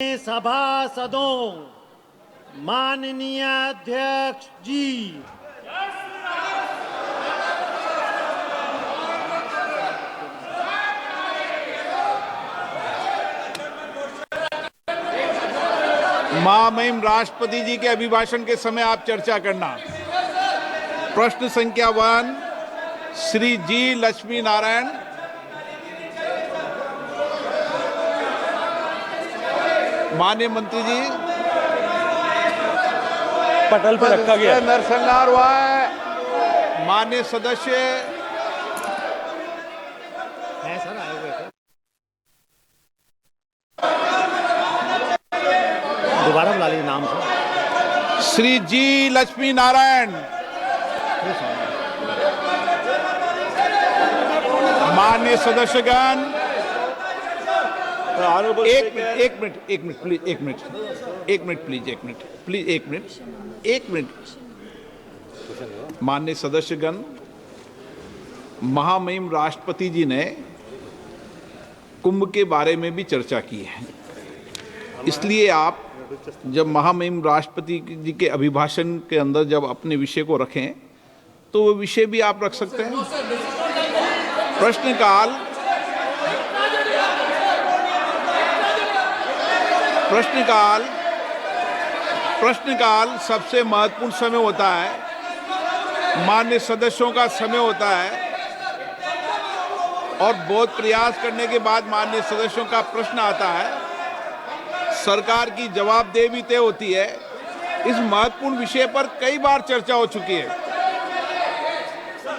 सभासदों, माननीय अध्यक्ष जी, महामहिम राष्ट्रपति जी के अभिभाषण के समय आप चर्चा करना। प्रश्न संख्या 1 श्री जी लक्ष्मी नारायण। माननीय मंत्री जी, पटल पर रखा गया नरसंहार हुआ है। माननीय सदस्य है सर, आए हुए थे, दोबारा बुला लीजिए नाम से। श्री जी लक्ष्मी नारायण। माननीय सदस्यगण, एक मिनट प्लीज। माननीय सदस्यगण, महामहिम राष्ट्रपति जी ने कुंभ के बारे में भी चर्चा की है, इसलिए आप जब महामहिम राष्ट्रपति जी के अभिभाषण के अंदर जब अपने विषय को रखें तो वो विषय भी आप रख सकते हैं। प्रश्नकाल सबसे महत्वपूर्ण समय होता है, माननीय सदस्यों का समय होता है और बहुत प्रयास करने के बाद माननीय सदस्यों का प्रश्न आता है, सरकार की जवाबदेही भी तय होती है। इस महत्वपूर्ण विषय पर कई बार चर्चा हो चुकी है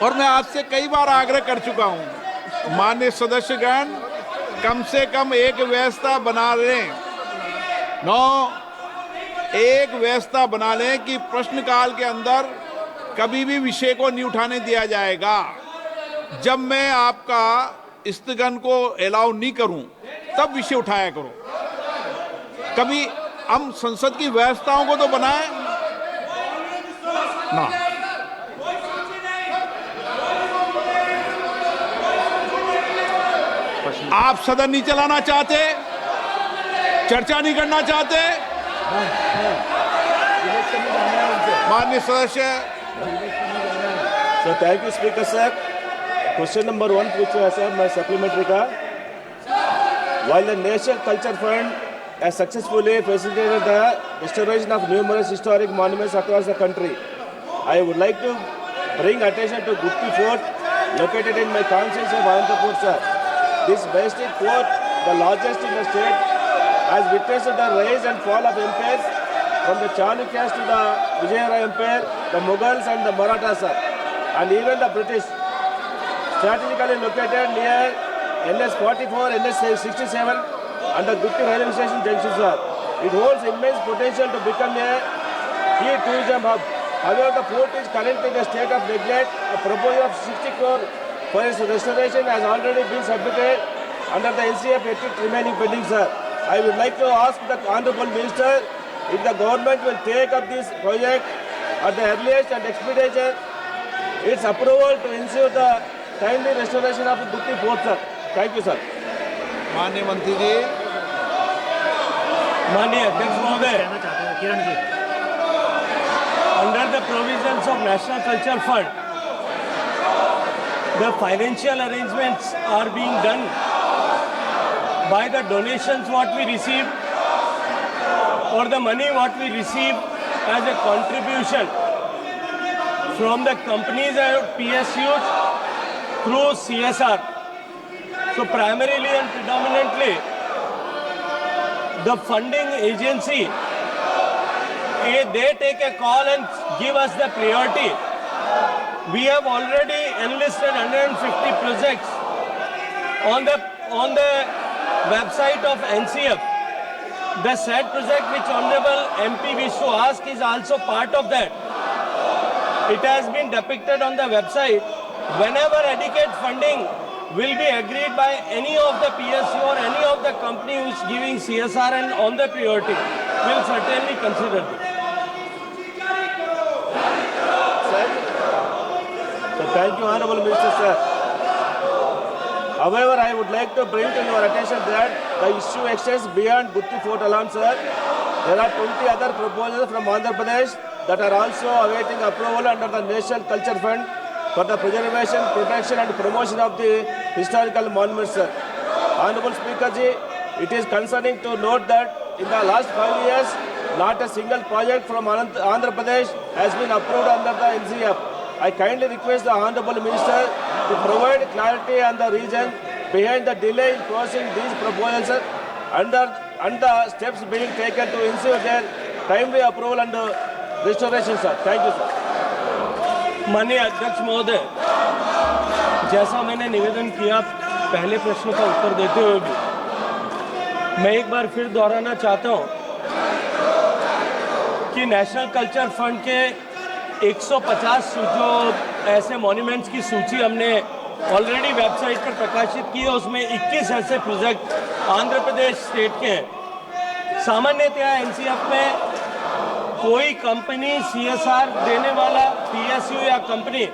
और मैं आपसे कई बार आग्रह कर चुका हूं, माननीय सदस्यगण कम से कम एक व्यवस्था बना लें, एक व्यवस्था बना लें कि प्रश्नकाल के अंदर कभी भी विषय को नहीं उठाने दिया जाएगा। जब मैं आपका स्थगन को अलाउ नहीं करूं तब विषय उठाया करो। कभी हम संसद की व्यवस्थाओं को तो बनाएं ना। आप सदन नहीं चलाना चाहते, चर्चा नहीं करना चाहते। माननीय सदस्य। So thank you, Speaker sir. Question number 1 पूछा है सर, मैं सप्लीमेंट्री का। While the National Culture Fund has successfully facilitated the restoration of numerous historic monuments across the country, I would like to bring attention to Gupti Fort, located in my constituency of Anantapur, sir. This majestic fort, the largest in the state, has witnessed the rise and fall of empires from the Chalukyas to the Vijayanagar Empire, the Mughals and the Marathas, sir, and even the British. Strategically located near NS 44, NS 67 and the Gupti railway station junction, sir. It holds immense potential to become a key tourism hub. However, the fort is currently in a state of neglect. A proposal of 60 crore for its restoration has already been submitted under the NCF ethics remaining pending, sir. I would like to ask the Honorable Minister if the government will take up this project at the earliest and expedite its approval to ensure the timely restoration of Gupti Fort, sir. Thank you, sir. माननीय मंत्री जी। माननीय अध्यक्ष महोदय, कहना चाहते हैं Kiran ji. under the provisions of National Culture Fund, the financial arrangements are being done by the donations what we receive or the money what we receive as a contribution from the companies and PSUs through CSR. So primarily and predominantly, the funding agency, they take a call and give us the priority. We have already enlisted 150 projects on the website of NCF. The said project which Honorable MP wished to ask is also part of that. It has been depicted on the website. Whenever adequate funding will be agreed by any of the PSU or any of the company who is giving CSR and on the priority, we will certainly consider this. So thank you, Honorable Minister, sir. However, I would like to bring to your attention that the issue extends beyond Gutti Fort alone, sir. There are 20 other proposals from Andhra Pradesh that are also awaiting approval under the National Culture Fund for the preservation, protection and promotion of the historical monuments, sir. Honorable Speaker ji, it is concerning to note that in the last 5 years, not a single project from Andhra Pradesh has been approved under the NCF. I kindly request the Honorable Minister to provide clarity on the reason behind the delay in processing these proposals and the steps being taken to ensure their timely approval and restoration, sir. Thank you, sir. माननीय अध्यक्ष महोदय, जैसा मैंने निवेदन किया पहले प्रश्न का उत्तर देते हुए भी, मैं एक बार फिर दोहराना चाहता हूं कि नेशनल कल्चर फंड के 150 जो ऐसे मॉन्यूमेंट्स की सूची हमने ऑलरेडी वेबसाइट पर प्रकाशित की है, उसमें 21 ऐसे प्रोजेक्ट आंध्र प्रदेश स्टेट के हैं। सामान्यतया एनसीएफ में कोई कंपनी सीएसआर देने वाला पीएसयू या कंपनी